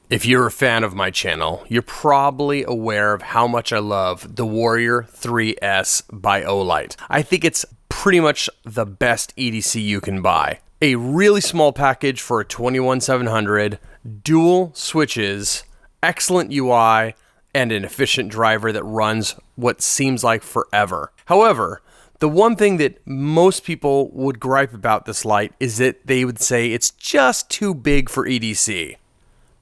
If you're a fan of my channel, you're probably aware of how much I love the Warrior 3S by Olight. I think it's pretty much the best EDC you can buy. A really small package for a 21700, dual switches, excellent UI, and an efficient driver that runs what seems like forever. However, the one thing that most people would gripe about this light is that they would say it's just too big for EDC.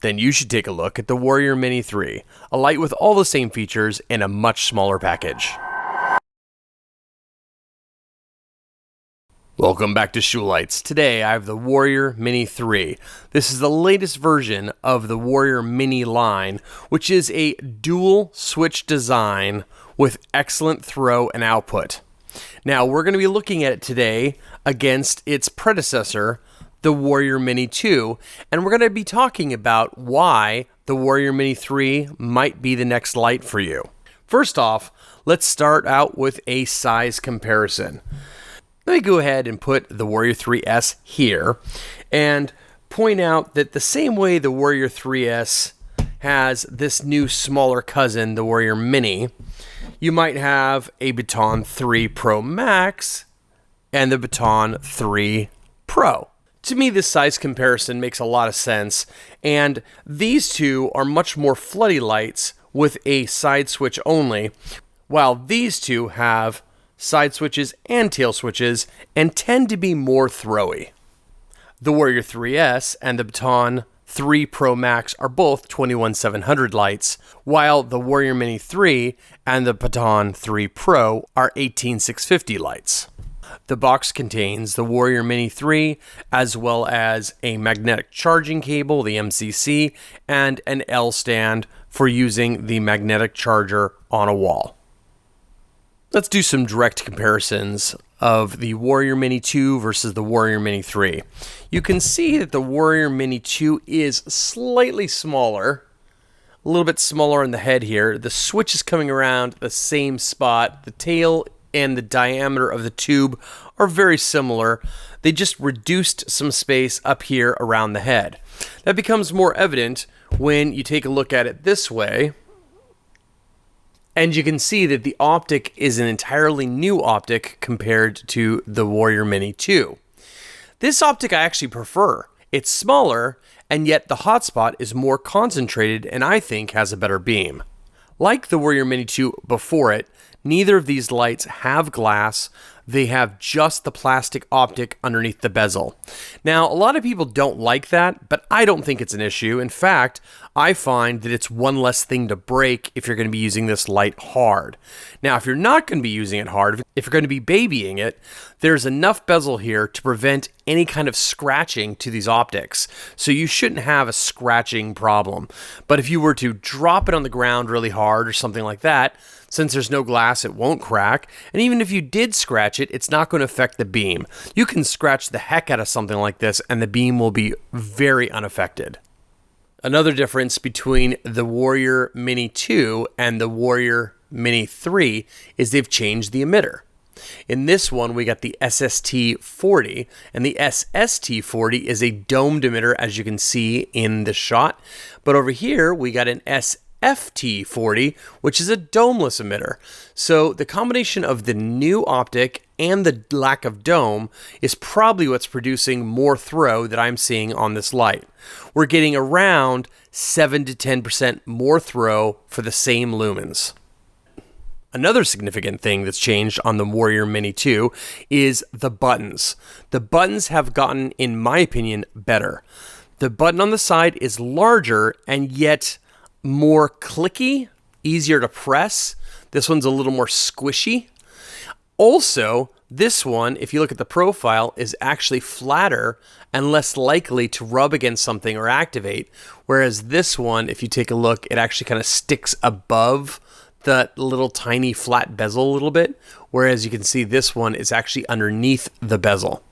Then you should take a look at the Warrior Mini 3, a light with all the same features in a much smaller package. Welcome back to Shoelights. Today I have the Warrior Mini 3. This is the latest version of the Warrior Mini line, which is a dual switch design with excellent throw and output. Now we're going to be looking at it today against its predecessor, the Warrior Mini 2, and we're going to be talking about why the Warrior Mini 3 might be the next light for you. First off, let's start out with a size comparison. Let me go ahead and put the Warrior 3S here and point out that the same way the Warrior 3S has this new smaller cousin, the Warrior Mini, you might have a Baton 3 Pro Max and the Baton 3 Pro. To me, this size comparison makes a lot of sense, and these two are much more floody lights with a side switch only, while these two have side switches and tail switches and tend to be more throwy. The Warrior 3S and the Baton 3 Pro Max are both 21700 lights, while the Warrior Mini 3 and the Baton 3 Pro are 18650 lights. The box contains the Warrior Mini 3, as well as a magnetic charging cable, the MCC, and an L stand for using the magnetic charger on a wall. Let's do some direct comparisons of the Warrior Mini 2 versus the Warrior Mini 3. You can see that the Warrior Mini 2 is slightly smaller, a little bit smaller on the head here. The switch is coming around the same spot. The tail and the diameter of the tube are very similar. They just reduced some space up here around the head. That becomes more evident when you take a look at it this way, and you can see that the optic is an entirely new optic compared to the Warrior Mini 2. This optic I actually prefer. It's smaller, and yet the hotspot is more concentrated and I think has a better beam. Like the Warrior Mini 2 before it, neither of these lights have glass. They have just the plastic optic underneath the bezel. Now, a lot of people don't like that, but I don't think it's an issue. In fact, I find that it's one less thing to break if you're going to be using this light hard. Now, if you're not going to be using it hard, if you're going to be babying it, there's enough bezel here to prevent any kind of scratching to these optics. So you shouldn't have a scratching problem. But if you were to drop it on the ground really hard or something like that, since there's no glass, it won't crack. And even if you did scratch it, it's not going to affect the beam. You can scratch the heck out of something like this and the beam will be very unaffected. Another difference between the Warrior Mini 2 and the Warrior Mini 3 is they've changed the emitter. In this one, we got the SST40, and the SST40 is a domed emitter, as you can see in the shot. But over here, we got an SFT40, which is a domeless emitter. So the combination of the new optic and the lack of dome is probably what's producing more throw that I'm seeing on this light. We're getting around 7 to 10% more throw for the same lumens. Another significant thing that's changed on the Warrior Mini 2 is the buttons. The buttons have gotten, in my opinion, better. The button on the side is larger and yet more clicky, easier to press. This one's a little more squishy. Also, this one, if you look at the profile, is actually flatter and less likely to rub against something or activate. Whereas this one, if you take a look, it actually kind of sticks above the little tiny flat bezel a little bit. Whereas you can see this one is actually underneath the bezel.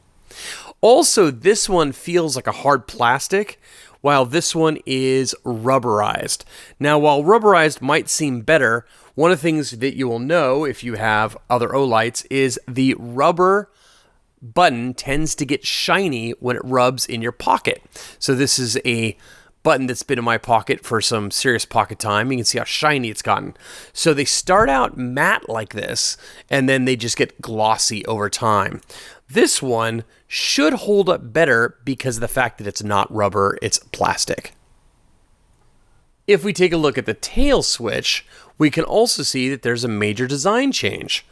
Also, this one feels like a hard plastic, while this one is rubberized. Now, while rubberized might seem better, one of the things that you will know if you have other Olights is the rubber button tends to get shiny when it rubs in your pocket. So this is a button that's been in my pocket for some serious pocket time. You can see how shiny it's gotten. So they start out matte like this, and then they just get glossy over time. This one should hold up better because of the fact that it's not rubber, it's plastic. If we take a look at the tail switch, we can also see that there's a major design change.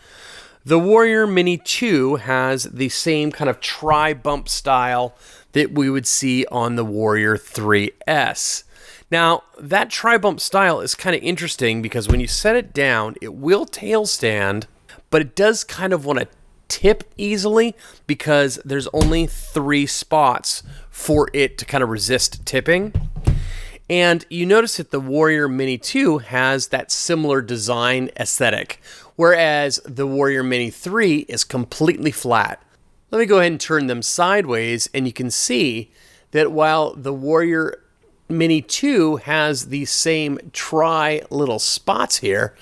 The Warrior Mini 2 has the same kind of tri-bump style that we would see on the Warrior 3S. Now, that tri-bump style is kind of interesting because when you set it down, it will tail stand, but it does kind of want to tip easily because there's only 3 spots for it to kind of resist tipping. And you notice that the Warrior Mini 2 has that similar design aesthetic, whereas the Warrior Mini 3 is completely flat. Let me go ahead and turn them sideways, and you can see that while the Warrior Mini 2 has the same little spots here,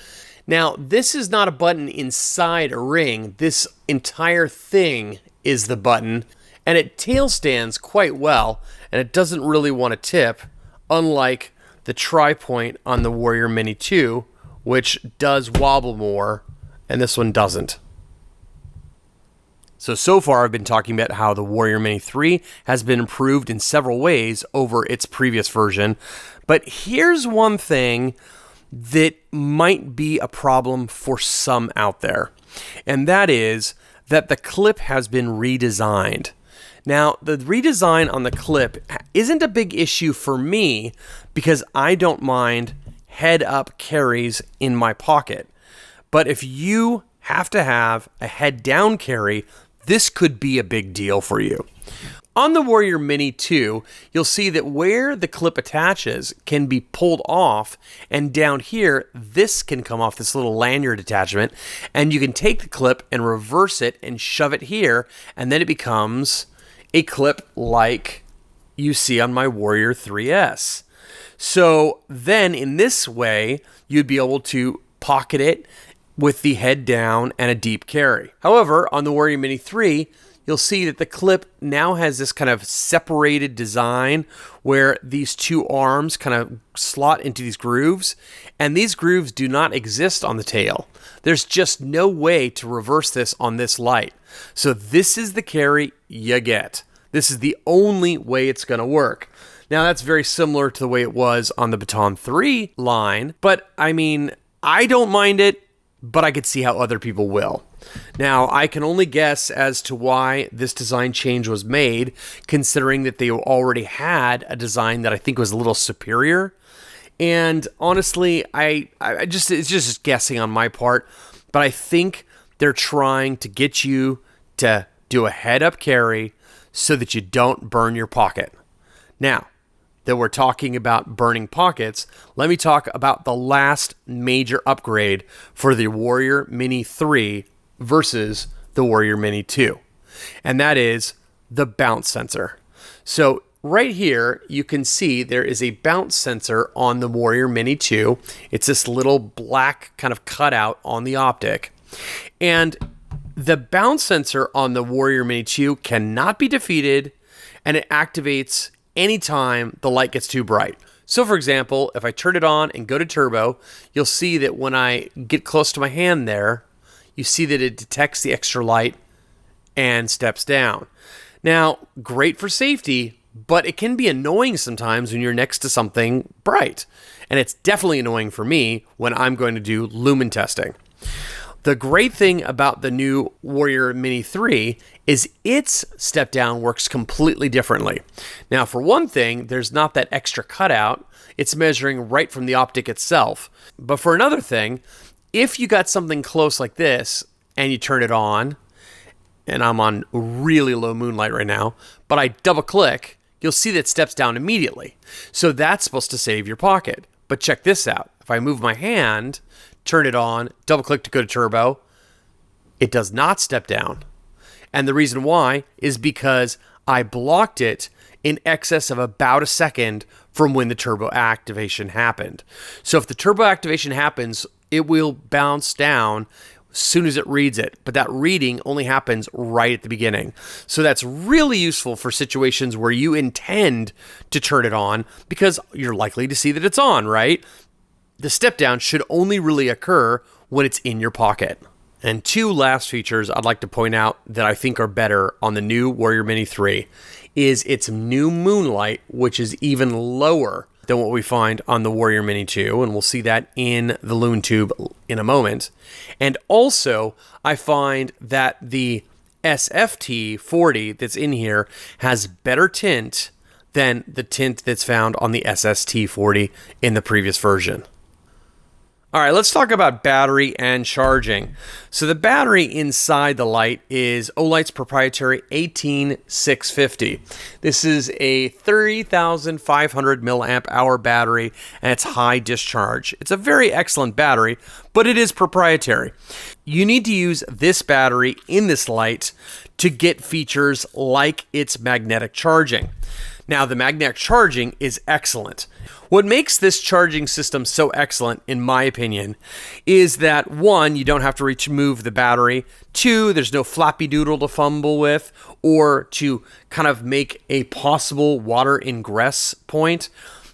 now this is not a button inside a ring. This entire thing is the button, and it tail stands quite well, and it doesn't really want to tip, unlike the tri-point on the Warrior Mini 2, which does wobble more, and this one doesn't. So far I've been talking about how the Warrior Mini 3 has been improved in several ways over its previous version, but here's one thing that might be a problem for some out there, and that is that the clip has been redesigned. Now, the redesign on the clip isn't a big issue for me because I don't mind head-up carries in my pocket. But if you have to have a head-down carry, this could be a big deal for you. On the Warrior Mini 2, you'll see that where the clip attaches can be pulled off, and down here, this can come off, this little lanyard attachment, and you can take the clip and reverse it and shove it here, and then it becomes a clip like you see on my Warrior 3S. So then in this way, you'd be able to pocket it with the head down and a deep carry. However, on the Warrior Mini 3, you'll see that the clip now has this kind of separated design where these two arms kind of slot into these grooves, and these grooves do not exist on the tail. There's just no way to reverse this on this light. So this is the carry you get. This is the only way it's going to work. Now that's very similar to the way it was on the Baton 3 line, but I mean, I don't mind it, but I could see how other people will. Now, I can only guess as to why this design change was made, considering that they already had a design that I think was a little superior. And honestly, it's just guessing on my part, but I think they're trying to get you to do a head-up carry so that you don't burn your pocket. Now, that we're talking about burning pockets, let me talk about the last major upgrade for the Warrior Mini 3 versus the Warrior Mini 2, and that is the bounce sensor. So right here, you can see there is a bounce sensor on the Warrior Mini 2. It's this little black kind of cutout on the optic, and the bounce sensor on the Warrior Mini 2 cannot be defeated, and it activates anytime the light gets too bright. So for example, if I turn it on and go to turbo, you'll see that when I get close to my hand there, you see that it detects the extra light and steps down. Now, great for safety, but it can be annoying sometimes when you're next to something bright. And it's definitely annoying for me when I'm going to do lumen testing. The great thing about the new Warrior Mini 3 is its step down works completely differently. Now, for one thing, there's not that extra cutout. It's measuring right from the optic itself. But for another thing, if you got something close like this and you turn it on, and I'm on really low moonlight right now, but I double click, you'll see that it steps down immediately. So that's supposed to save your pocket. But check this out. If I move my hand, turn it on, double click to go to turbo, it does not step down. And the reason why is because I blocked it in excess of about a second from when the turbo activation happened. So if the turbo activation happens, it will bounce down as soon as it reads it, but that reading only happens right at the beginning. So that's really useful for situations where you intend to turn it on because you're likely to see that it's on, right? The step down should only really occur when it's in your pocket. And two last features I'd like to point out that I think are better on the new Warrior Mini 3 is its new moonlight, which is even lower than what we find on the Warrior Mini 2, and we'll see that in the Lumen tube in a moment. And also, I find that the SFT 40 that's in here has better tint than the tint that's found on the SST 40 in the previous version. All right, let's talk about battery and charging. So the battery inside the light is Olight's proprietary 18650. This is a 30,500 milliamp hour battery, and it's high discharge. It's a very excellent battery, but it is proprietary. You need to use this battery in this light to get features like its magnetic charging. Now, the magnetic charging is excellent. What makes this charging system so excellent, in my opinion, is that one, you don't have to remove the battery. Two, there's no floppy doodle to fumble with or to kind of make a possible water ingress point.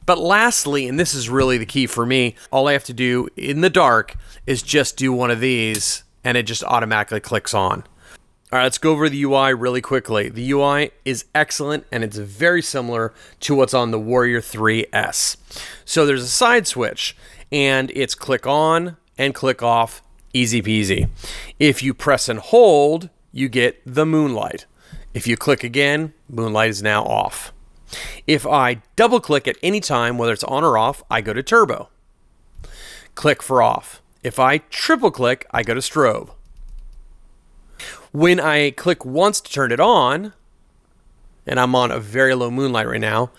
But lastly, and this is really the key for me, all I have to do in the dark is just do one of these and it just automatically clicks on. All right, let's go over the UI really quickly. The UI is excellent, and it's very similar to what's on the Warrior 3S. So there's a side switch, and it's click on and click off, easy peasy. If you press and hold, you get the moonlight. If you click again, moonlight is now off. If I double click at any time, whether it's on or off, I go to turbo. Click for off. If I triple click, I go to strobe. When I click once to turn it on, and I'm on a very low moonlight right now,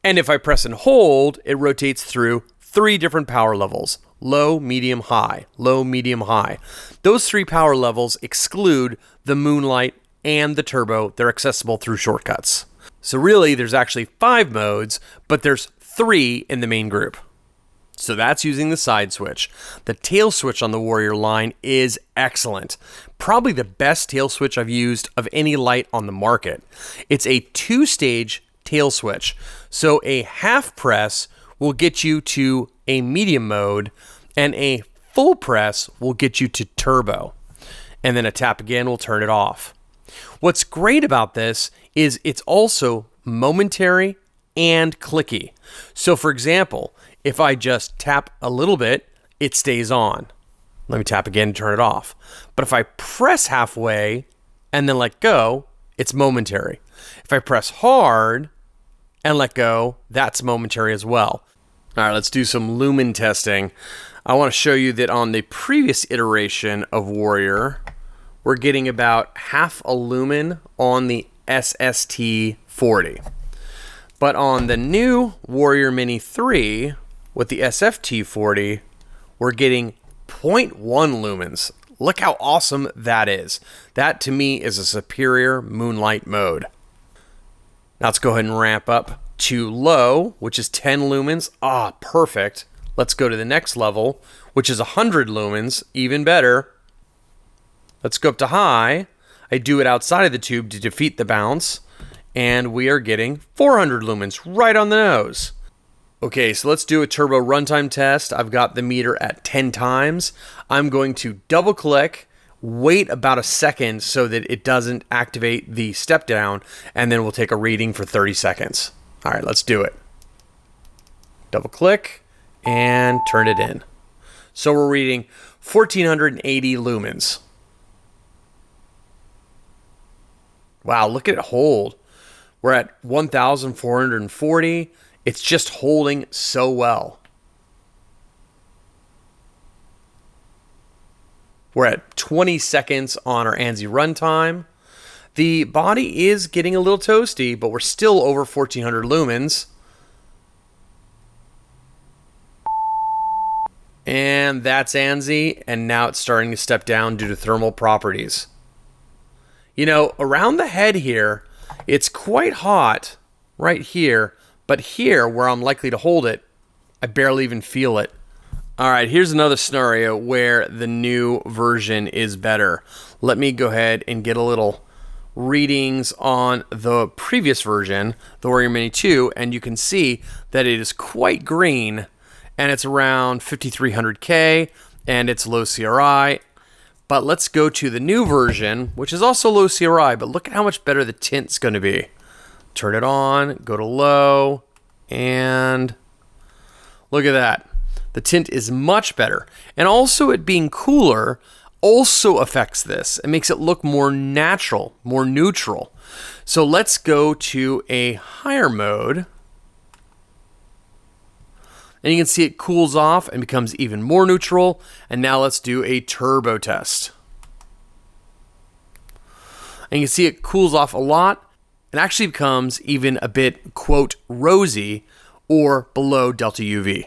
and if I press and hold, it rotates through 3 different power levels: low, medium, high, low, medium, high. Those 3 power levels exclude the moonlight and the turbo. They're accessible through shortcuts. So really, there's actually 5 modes, but there's 3 in the main group. So that's using the side switch. The tail switch on the Warrior line is excellent. Probably the best tail switch I've used of any light on the market. It's a 2-stage tail switch. So a half press will get you to a medium mode, and a full press will get you to turbo. And then a tap again will turn it off. What's great about this is it's also momentary and clicky. So for example, if I just tap a little bit, it stays on. Let me tap again to turn it off. But if I press halfway and then let go, it's momentary. If I press hard and let go, that's momentary as well. All right, let's do some lumen testing. I want to show you that on the previous iteration of Warrior, we're getting about half a lumen on the SST 40. But on the new Warrior Mini 3 with the SFT 40, we're getting 0.1 lumens. Look how awesome that is. That to me is a superior moonlight mode. Now let's go ahead and ramp up to low, which is 10 lumens. Ah, perfect. Let's go to the next level, which is 100 lumens, even better. Let's go up to high. I do it outside of the tube to defeat the bounce, and we are getting 400 lumens right on the nose. Okay, so let's do a turbo runtime test. I've got the meter at 10 times. I'm going to double click, wait about a second so that it doesn't activate the step down, and then we'll take a reading for 30 seconds. All right, let's do it. Double click and turn it in. So we're reading 1480 lumens. Wow, look at it hold. We're at 1440. It's just holding so well. We're at 20 seconds on our ANSI runtime. The body is getting a little toasty, but we're still over 1400 lumens. And that's ANSI, and now it's starting to step down due to thermal properties. You know, around the head here, it's quite hot right here. But here, where I'm likely to hold it, I barely even feel it. All right, here's another scenario where the new version is better. Let me go ahead and get a little readings on the previous version, the Warrior Mini 2, and you can see that it is quite green, and it's around 5300K, and it's low CRI. But let's go to the new version, which is also low CRI, but look at how much better the tint's going to be. Turn it on, go to low, and look at that. The tint is much better. And also it being cooler also affects this. It makes it look more natural, more neutral. So let's go to a higher mode. And you can see it cools off and becomes even more neutral. And now let's do a turbo test. And you can see it cools off a lot and actually becomes even a bit, quote, rosy or below delta UV.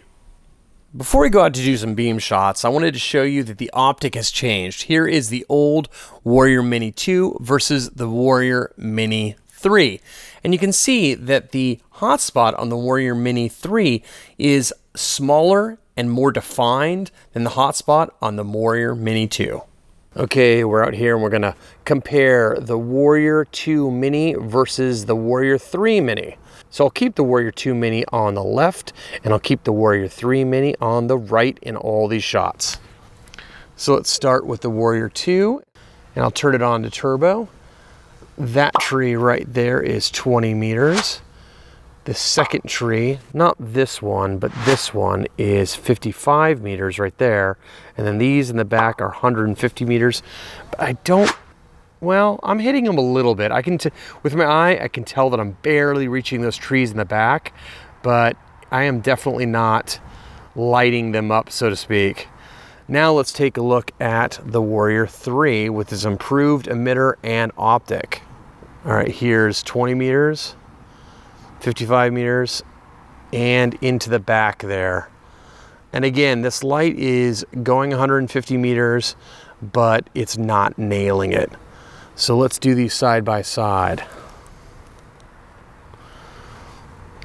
Before we go out to do some beam shots, I wanted to show you that the optic has changed. Here is the old Warrior Mini 2 versus the Warrior Mini 3. And you can see that the hotspot on the Warrior Mini 3 is smaller and more defined than the hotspot on the Warrior Mini 2. Okay, we're out here and we're gonna compare the Warrior 2 Mini versus the Warrior 3 Mini. So I'll keep the Warrior 2 Mini on the left and I'll keep the Warrior 3 Mini on the right in all these shots. So let's start with the Warrior 2 and I'll turn it on to turbo. That tree right there is 20 meters. The second tree, not this one, but this one is 55 meters right there. And then these in the back are 150 meters. But I don't, well, I'm hitting them a little bit. With my eye, I can tell that I'm barely reaching those trees in the back, but I am definitely not lighting them up, so to speak. Now let's take a look at the Warrior 3 with its improved emitter and optic. All right, here's 20 meters, 55 meters, and into the back there. And again, this light is going 150 meters, but it's not nailing it. So let's do these side by side.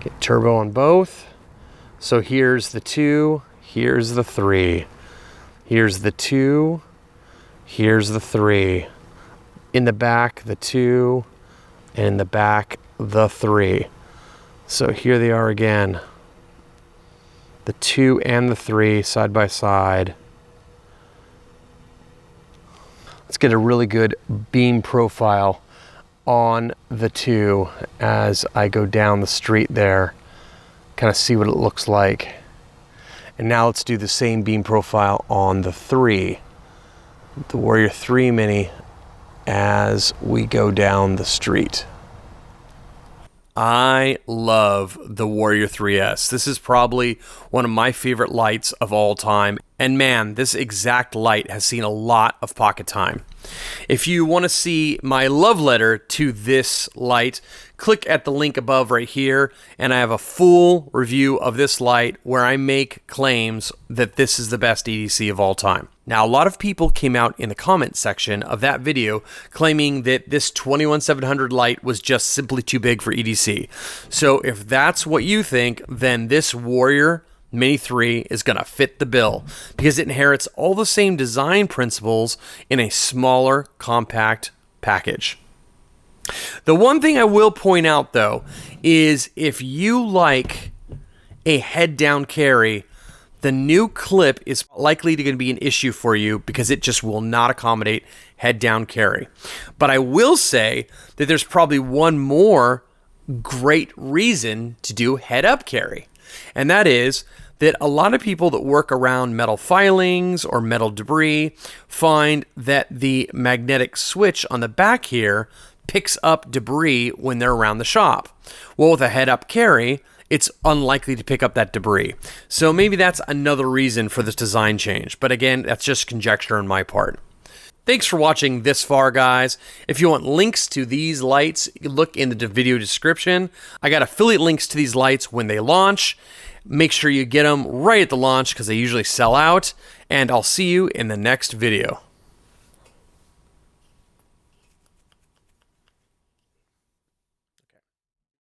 Get turbo on both. So here's the 2, here's the 3. Here's the 2, here's the 3. In the back, the 2, and in the back, the 3. So here they are again. The 2 and the 3 side by side. Let's get a really good beam profile on the 2 as I go down the street there. Kind of see what it looks like. And now let's do the same beam profile on the 3. The Warrior 3 Mini as we go down the street. I love the Warrior 3S. This is probably one of my favorite lights of all time. And man, this exact light has seen a lot of pocket time. If you want to see my love letter to this light, click at the link above right here, and I have a full review of this light where I make claims that this is the best EDC of all time. Now, a lot of people came out in the comment section of that video claiming that this 21700 light was just simply too big for EDC. So if that's what you think, then this Warrior Mini 3 is going to fit the bill because it inherits all the same design principles in a smaller, compact package. The one thing I will point out, though, is if you like a head-down carry, the new clip is likely going to be an issue for you because it just will not accommodate head-down carry. But I will say that there's probably one more great reason to do head-up carry, and that is that a lot of people that work around metal filings or metal debris find that the magnetic switch on the back here picks up debris when they're around the shop. Well, with a head-up carry, it's unlikely to pick up that debris. So maybe that's another reason for this design change. But again, that's just conjecture on my part. Thanks for watching this far, guys. If you want links to these lights, look in the video description. I got affiliate links to these lights when they launch. Make sure you get them right at the launch because they usually sell out. And I'll see you in the next video.